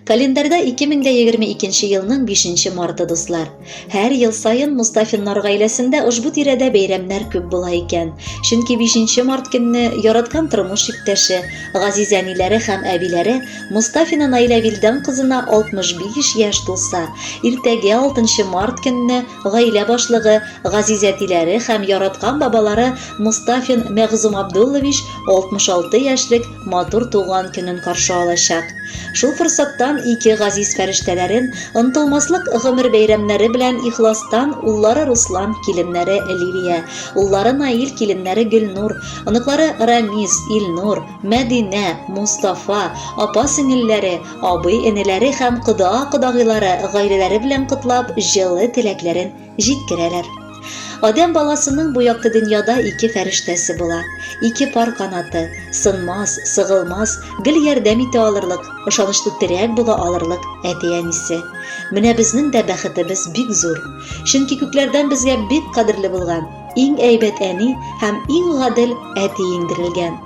Календарда 2022 елның 5 марты дуслар. Һәр ел сайын Мустафиннар гаиләсендә ошбу тирәдә бәйрәмнәр күп була икән. Чөнки 5 март көнне яраткан тормыш иптәше, газиз әниләре һәм әбиләре Мустафина Наилә Вилдан кызына 65 яшь тулса, иртәгә 6 март көнне гаилә башлыгы, газиз әтиләре һәм яраткан бабалары Мустафин Мәгъзум Абдуллович 66 яшьлек матур туган көнен каршы алачак. Шул форсаттан ике газиз фәрештәләрен онытылмаслык гомер бәйрәмнәре белән ихластан уллары Руслан киленнәре Лилия, уллары Наил киленнәре Гөлнур, оныклары Рамис, Илнур, Мәдинә, Мустафа, апа сеңелләре, абый энеләре һәм кода-кодагыйлары гаиләләре белән котлап җылы теләкләрен җиткерәләр. Адам баласының бу якты дөньяда ике фәрештәсе була. Ике пар канаты, сынмас, сыгылмас, гел ярдәм итә алырлык, ышанычлы терәк була алырлык әти-әнисе. Менә безнең дә бәхетебез бик зур. Чөнки күкләрдән безгә бик кадерле булган иң әйбәт әни һәм иң гадел әти иңдерелгән.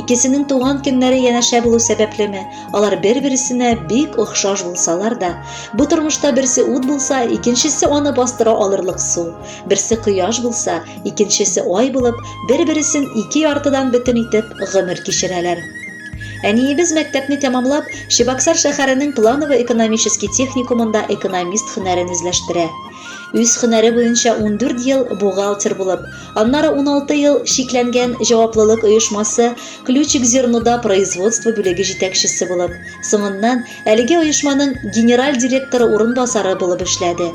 Икесенең туган көннәре янәшә булу сәбәплеме, алар бер-берсенә бик охшаш булсалар да, бу тормышта берсе ут булса, икенчесе аны бастыра алырлык су, берсе кояш булса, икенчесе ай булып, бер-берсен ике яртыдан бөтен итеп гомер кичерәләр. Әниебез мәктәпне тәмамлап, Чебоксар шәһәренең планово-экономический техникумында экономист һөнәрен үзләштерә. Үз һөнәре буенча 14 ел бухгалтер булып, аннары 16 ел шикләнгән җаваплылык оешмасы Ключик зернода производство бүлеге җитәкчесе булып, соңыннан әлеге оешманың генераль директоры урынбасары булып эшләде.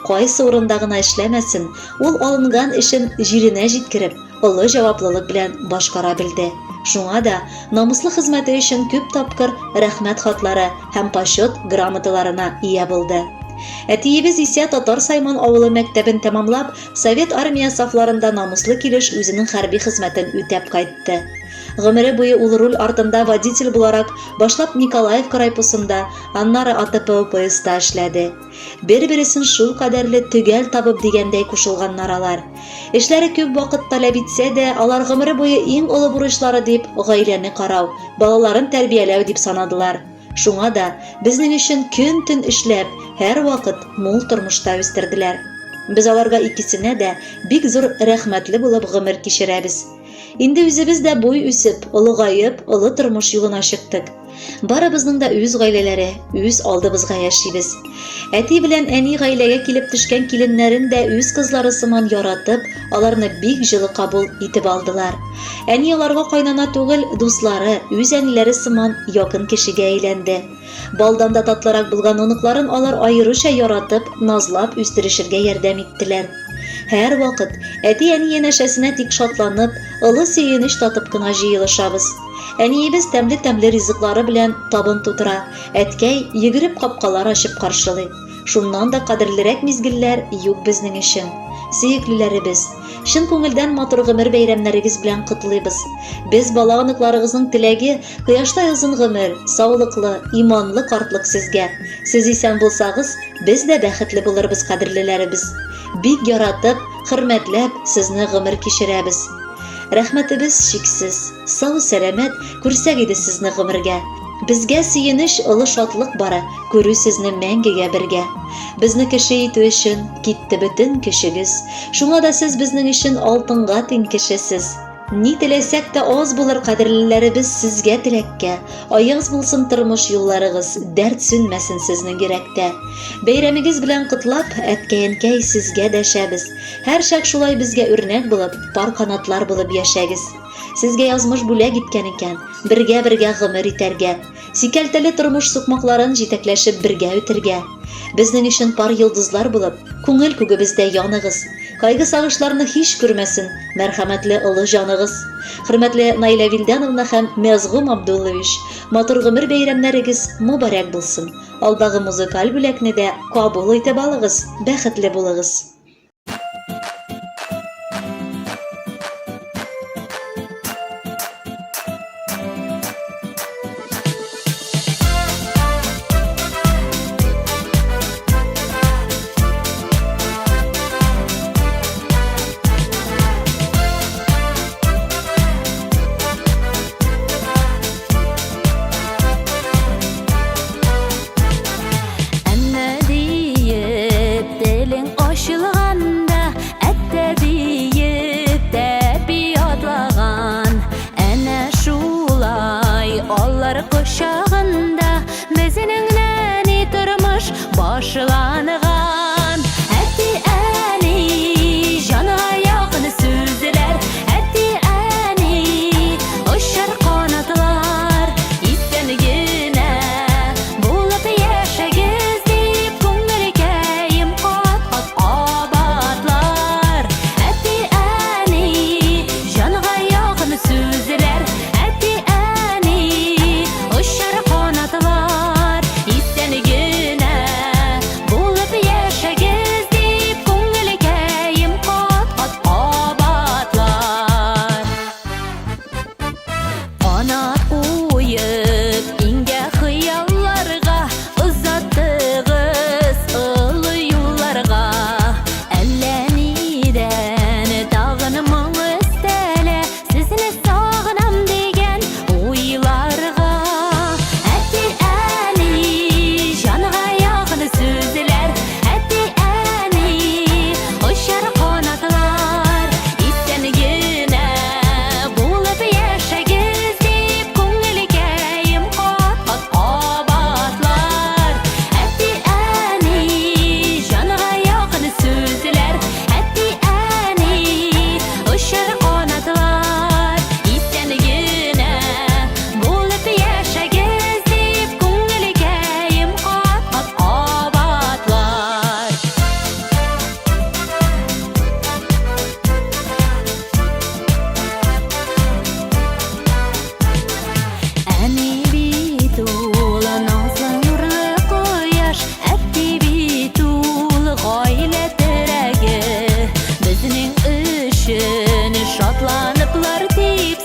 Кайсы урында гына эшләмәсен, ул алынган эшен җиренә җиткереп, олы җаваплылык белән башкара белде. Шуңа да намуслы хезмәте өчен күп тапкыр рәхмәт хатлары һәм почет грамоталарына ия булды. Әтиебез исә Татар Сайман авылы мәктәбен тәмамлап, Совет армия сафларында намуслы килеш үзенең хәрби хезмәтен үтәп кайтты. Гомере буе ул руль артында водитель буларак башлап Николаевка райпосында, аннары АТП поездда эшләде. Бер-берсен шул кадәрле төгәл табып дигәндәй кушылганнар алар. Эшләре күп вакыт таләп итсә дә, алар гомере буе иң олы бурычлары дип гаиләне карау, балаларын тәрбияләү дип санадылар. Шуңа да безнең өчен көн-төн эшләп, һәр вакыт мул тормышта үстерделәр. Без аларга икесенә дә бик зур рәхмәтле булып гомер кичерәбез. Инде үзебез дә буй үсеп, олыгаеп, олы тормыш юлына чыктык. Барыбызның да үз гаиләләре, үз алдыбызга яшибез. Әти белән әни гаиләгә килеп төшкән киленнәрен дә үз кызлары сыман яратып, аларны бик җылы кабул итеп алдылар. Әни аларга кайнана түгел, дуслары, үз әниләре сыман якын кешегә әйләнде. Балдан да татлырак булган оныкларын алар аеруча яратып, назлап үстерешергә ярдәм иттеләр. Һәр вакыт әти-әни янәшәсенә тик шатланып, олы сөенеч татып кына җыелышабыз. Әниебез тәмле ризыклары белән табын тутыра, әткәй йөгереп капкалар ачып каршылый. Шуннан да кадерлерәк мизгелләр юк безнең өчен. Сөеклеләребез, чын күңелдән матур гомер бәйрәмнәрегез белән котлыйбыз. Без бала аныкларыгызның теләге кояштай озын гомер, саулыклы, иманлы картлык сезгә. Сез исән булсагыз, без дә бәхетле булырбыз, кадерлеләребез. Бик яратып, хөрмәтләп сезне гомер кичерәбез. Рәхмәтебез чиксез, сау сәламәт күрсәк иде сезне гомергә. Безгә сөенеш, олы шатлык бара, күрү сезне мәңгегә бергә. Безне кеше итү өчен китте бөтен көчегез. Шуңа да сез безнең өчен алтынга тиң кешесез. Ни теләсәк тә аз булыр, кадерлеләребез, сезгә теләккә. Аяз булсын тормыш юлларыгыз, дәрт сүнмәсен сезнең йөрәктә. Бәйрәмегез белән котлап, әткәй-әнкәй сезгә дәшәбез. Һәр чак шулай безгә үрнәк булып, пар канатлар булып яшәгез. Сезгә язмыш бүләк иткән икән, бергә гомер итәргә. Сикәлтәле тормыш сукмакларын җитәкләшеп бергә үтәргә. Безнең өчен пар йолдызлар булып, күңел күгебездә яныгыз. Кайгы сагышларны һич күрмәсен, мәрхәмәтле олы җаныгыз. Хөрмәтле Наилә Вилдановна һәм Мәгъзум Абдуллович, матур гомер бәйрәмнәрегез мубарәк булсын. Алдагы музыкаль бүләкне дә кабул итеп алыгыз, бәхетле булыгыз. Шатланыплар тип